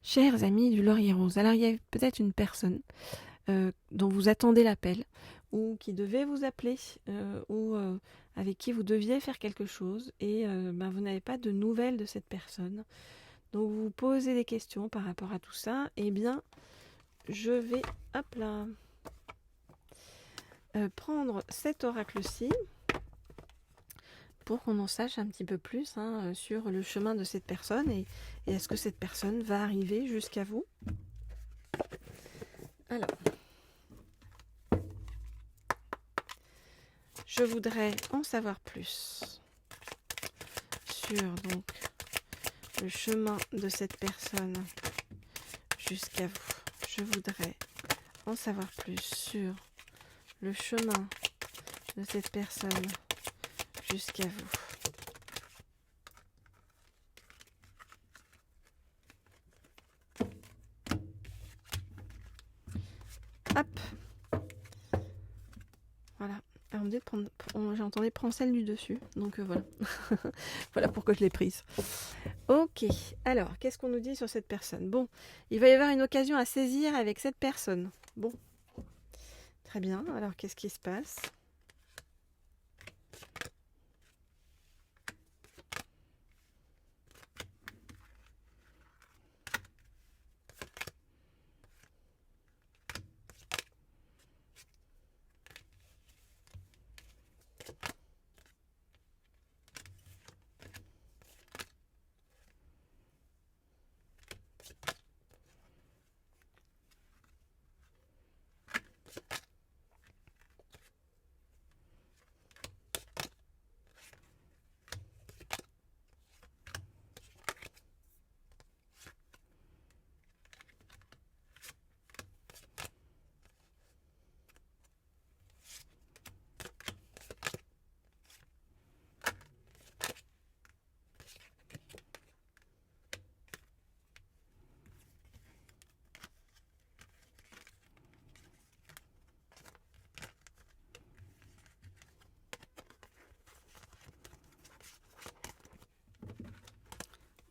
Chers amis du Laurier Rose, alors il y a peut-être une personne dont vous attendez l'appel, ou qui devait vous appeler, ou avec qui vous deviez faire quelque chose, et vous n'avez pas de nouvelles de cette personne. Donc vous vous posez des questions par rapport à tout ça. Eh bien, je vais, hop là, prendre cet oracle-ci pour qu'on en sache un petit peu plus sur le chemin de cette personne, et est-ce que cette personne va arriver jusqu'à vous. Alors, je voudrais en savoir plus sur donc le chemin de cette personne jusqu'à vous. Je voudrais en savoir plus sur le chemin de cette personne jusqu'à vous. Hop. Voilà. Alors, on me dit de prendre, j'entendais prendre celle du dessus, donc voilà. Voilà pourquoi je l'ai prise. Ok, alors, qu'est-ce qu'on nous dit sur cette personne? Bon, il va y avoir une occasion à saisir avec cette personne. Bon, très bien. Alors, qu'est-ce qui se passe?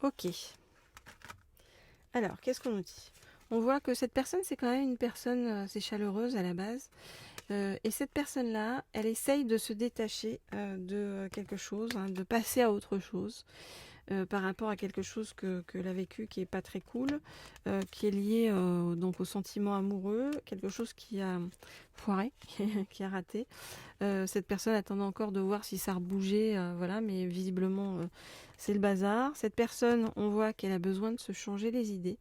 Ok. Alors, qu'est-ce qu'on nous dit? On voit que cette personne, c'est quand même une personne assez chaleureuse à la base. Et cette personne-là, elle essaye de se détacher de quelque chose, de passer à autre chose, par rapport à quelque chose qu'elle a vécu qui est pas très cool, qui est lié donc au sentiment amoureux, quelque chose qui a foiré, qui a raté. Cette personne attendait encore de voir si ça rebougeait, voilà, mais visiblement c'est le bazar. Cette personne, on voit qu'elle a besoin de se changer les idées.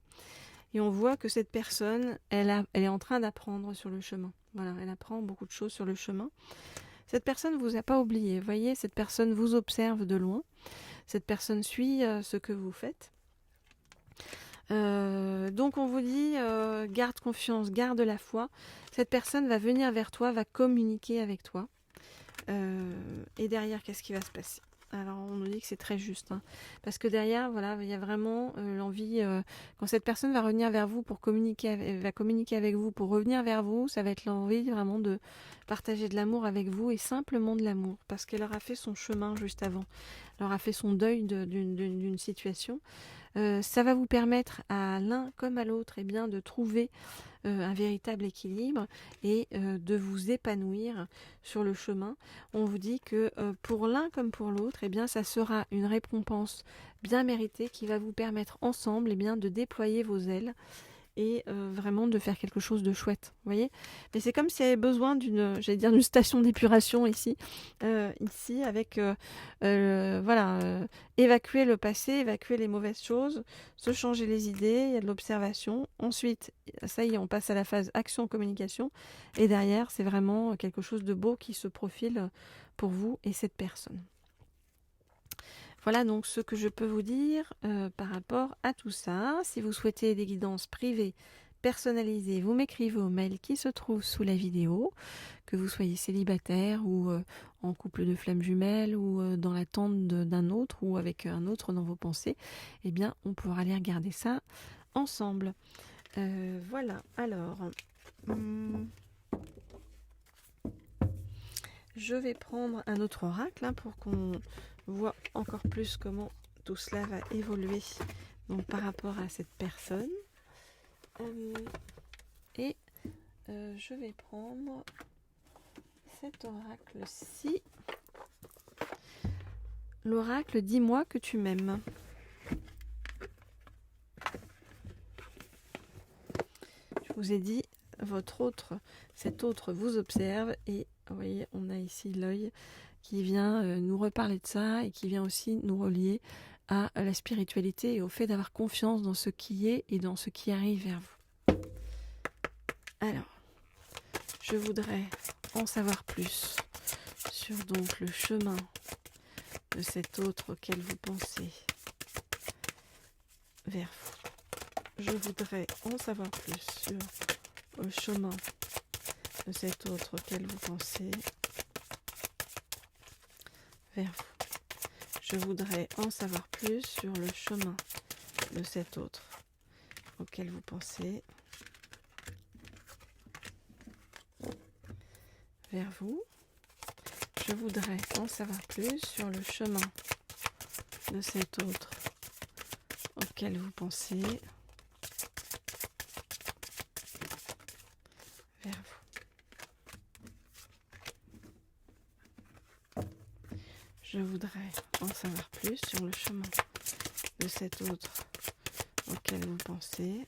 Et on voit que cette personne, elle est en train d'apprendre sur le chemin. Voilà, elle apprend beaucoup de choses sur le chemin. Cette personne ne vous a pas oublié. Vous voyez, cette personne vous observe de loin. Cette personne suit ce que vous faites. Donc on vous dit, garde confiance, garde la foi. Cette personne va venir vers toi, va communiquer avec toi. Et derrière, qu'est-ce qui va se passer? Alors on nous dit que c'est très juste, parce que derrière, voilà, il y a vraiment l'envie, quand cette personne va revenir vers vous pour va communiquer avec vous, pour revenir vers vous, ça va être l'envie vraiment de partager de l'amour avec vous, et simplement de l'amour, parce qu'elle aura fait son chemin juste avant, elle aura fait son deuil d'une situation. Ça va vous permettre à l'un comme à l'autre de trouver un véritable équilibre, et de vous épanouir sur le chemin. On vous dit que pour l'un comme pour l'autre, ça sera une récompense bien méritée qui va vous permettre ensemble de déployer vos ailes, et vraiment de faire quelque chose de chouette, vous voyez. Mais c'est comme s'il y avait besoin d'une station d'épuration ici, avec évacuer le passé, évacuer les mauvaises choses, se changer les idées, il y a de l'observation. Ensuite, ça y est, on passe à la phase action-communication, et derrière, c'est vraiment quelque chose de beau qui se profile pour vous et cette personne. Voilà donc ce que je peux vous dire par rapport à tout ça. Si vous souhaitez des guidances privées, personnalisées, vous m'écrivez au mail qui se trouve sous la vidéo, que vous soyez célibataire ou en couple de flammes jumelles, ou dans l'attente d'un autre, ou avec un autre dans vos pensées. On pourra aller regarder ça ensemble. Voilà, alors... je vais prendre un autre oracle pour qu'on voit encore plus comment tout cela va évoluer donc par rapport à cette personne. Et je vais prendre cet oracle-ci. L'oracle, dis-moi que tu m'aimes. Je vous ai dit, cet autre vous observe et vous voyez, on a ici l'œil qui vient nous reparler de ça et qui vient aussi nous relier à la spiritualité et au fait d'avoir confiance dans ce qui est et dans ce qui arrive vers vous. Alors, je voudrais en savoir plus sur donc le chemin de cet autre auquel vous pensez vers vous. Je voudrais en savoir plus sur le chemin de cet autre auquel vous pensez vers vous. Je voudrais en savoir plus sur le chemin de cet autre auquel vous pensez vers vous. Je voudrais en savoir plus sur le chemin de cet autre auquel vous pensez vers vous. Je voudrais en savoir plus sur le chemin de cet autre auquel vous pensez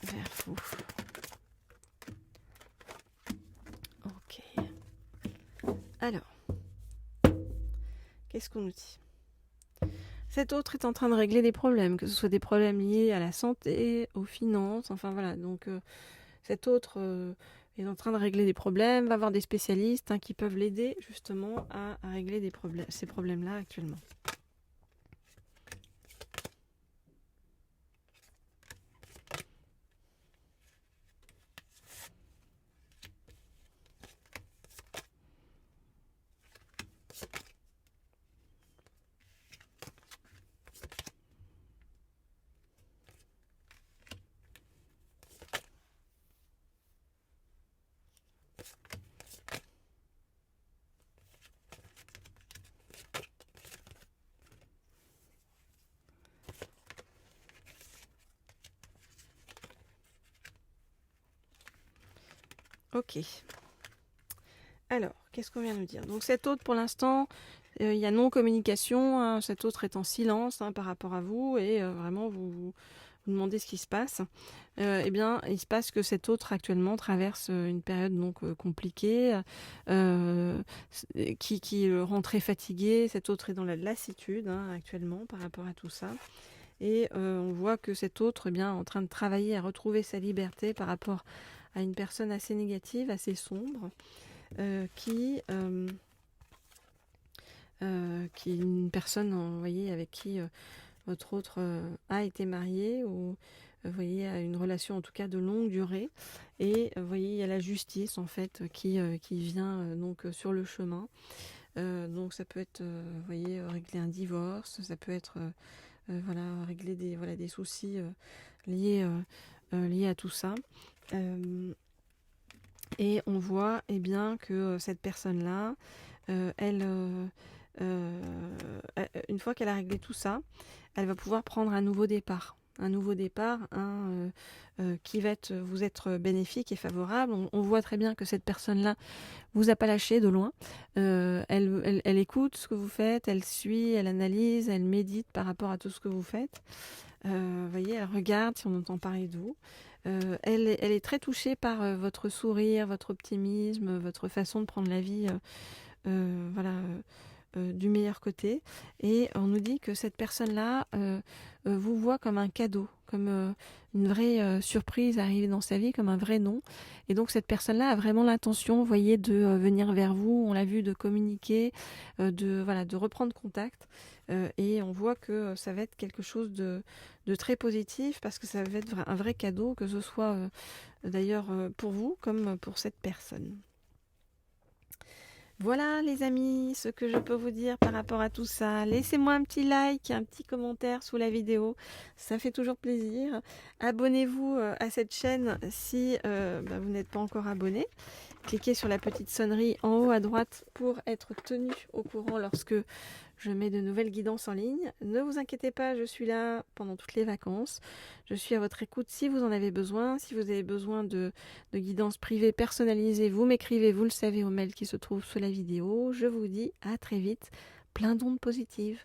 vers vous. Ok. Alors, qu'est-ce qu'on nous dit ? Cet autre est en train de régler des problèmes, que ce soit des problèmes liés à la santé, aux finances, enfin voilà. Donc cet autre est en train de régler des problèmes, va voir des spécialistes qui peuvent l'aider justement à régler ces problèmes-là actuellement. Ok. Alors, qu'est-ce qu'on vient de nous dire ? Donc cet autre, pour l'instant, il y a non-communication. Cet autre est en silence par rapport à vous et vraiment vous demandez ce qui se passe. Eh bien, il se passe que cet autre actuellement traverse une période donc compliquée, qui le rend très fatigué. Cet autre est dans la lassitude actuellement par rapport à tout ça. Et on voit que cet autre est bien en train de travailler à retrouver sa liberté par rapport à une personne assez négative, assez sombre, qui est une personne, vous voyez, avec qui votre autre a été marié ou vous voyez, a une relation en tout cas de longue durée. Et vous voyez, il y a la justice en fait qui vient donc sur le chemin. Donc ça peut être, vous voyez, régler un divorce, ça peut être voilà, régler des soucis liés à tout ça. Et on voit bien que cette personne-là, une fois qu'elle a réglé tout ça, elle va pouvoir prendre un nouveau départ. Un nouveau départ qui va vous être bénéfique et favorable. On voit très bien que cette personne-là vous a pas lâché de loin. Elle écoute ce que vous faites, elle suit, elle analyse, elle médite par rapport à tout ce que vous faites. Vous voyez, elle regarde si on entend parler de vous. Elle est très touchée par votre sourire, votre optimisme, votre façon de prendre la vie du meilleur côté. Et on nous dit que cette personne-là vous voit comme un cadeau, comme une vraie surprise arrivée dans sa vie, comme un vrai don. Et donc cette personne-là a vraiment l'intention, vous voyez, de venir vers vous. On l'a vu, de communiquer, de reprendre contact. Et on voit que ça va être quelque chose de très positif parce que ça va être un vrai cadeau, que ce soit d'ailleurs pour vous comme pour cette personne. Voilà les amis, ce que je peux vous dire par rapport à tout ça. Laissez-moi un petit like, un petit commentaire sous la vidéo, ça fait toujours plaisir. Abonnez-vous à cette chaîne si vous n'êtes pas encore abonné. Cliquez sur la petite sonnerie en haut à droite pour être tenu au courant lorsque je mets de nouvelles guidances en ligne. Ne vous inquiétez pas, je suis là pendant toutes les vacances. Je suis à votre écoute si vous en avez besoin. Si vous avez besoin de guidance privée personnalisée, vous m'écrivez, vous le savez, au mail qui se trouve sous la vidéo. Je vous dis à très vite, plein d'ondes positives.